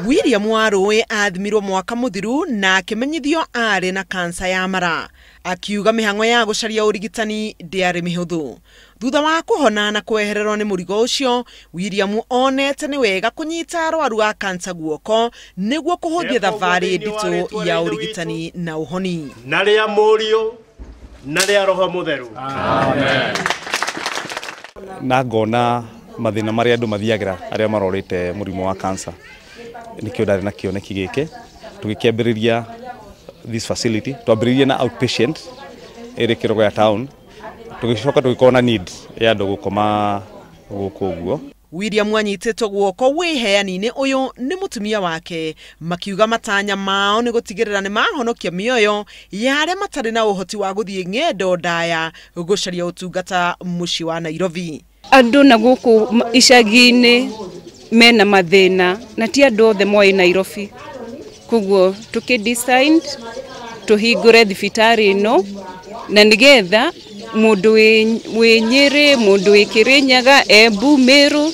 William Warũĩ athimirwo mwaka muthiru na akimenyithio ari na kansa ya mara, akiuga mĩhang'o ya gũcaria ũrigitani ndĩarĩ mĩhũthũ. Thutha wa kuhona na kwehererwo nĩ mũrigo ũcio, William onete nĩ wega kũnyita arwaru a kansa guoko nĩguo kũhũthia thabarĩ nditũ ya ũrigitani na ũhoni. Na rĩa Mũriũ na rĩa Roho Mũtheru. Amen. Na ngona mathina marĩa andũ mathiagĩra arĩa marorĩte mũrimũ wa kansa. Nikio ndarĩ na kĩoneki gĩkĩ tũgĩkĩambĩrĩria this facility twambĩrĩirie na outpatient ĩrĩ Kĩrogo ya town, tũgĩcoka tũgĩkorwo na need ya andũ gũkoma gũkũ ũguo. William anyitĩtwo guoko wĩheani-inĩ ũyũ nĩ mũtumia wake, makiuga matanya mao nĩ gũtigĩrĩra nĩ mahonokia mĩoyo ya arĩa matarĩ na ũhoti wa gũthiĩ ng'endo ndaya gũcaria ũtungata mũciĩ wa Nairobi. Andũ na gũkũ icagi-inĩ mena mathĩna na ti andũ othe moĩ Nairobi, koguo tũkĩdecide tũhingũre thibitarĩ ĩno na nĩgetha mũndũ wĩ Nyĩrĩ, mũndũ wĩ Kĩrĩnyaga, Embu, Meru.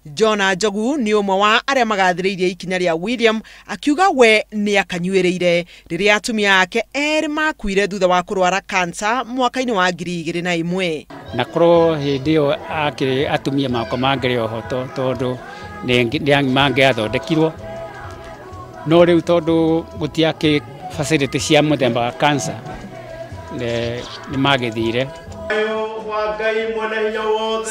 John Njogu nĩ ũmwe wa arĩa magathĩrĩirie ikinya rĩa William, akiuga we nĩ akanyuĩrĩire rĩrĩa atumia ake erĩ makuire thutha wa kũrwara kansa mwaka-inĩ wa 2001. Na korwo hĩndĩ ĩyo akĩrĩ atumia makwa mangĩrĩ ohoto tondũ nĩ mangĩathondekirwo, no rĩu tondũ gũtiakĩ facility cia mũthemba wa kansa nĩ magĩthire.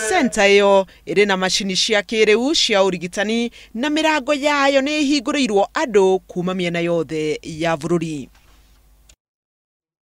Center ĩyo ĩrĩ na macini cia kĩrĩu cia ũrigitani na mĩrango yayo nĩ ĩhingũrĩirwo andũ kuma mĩena yothe ya bũrũri.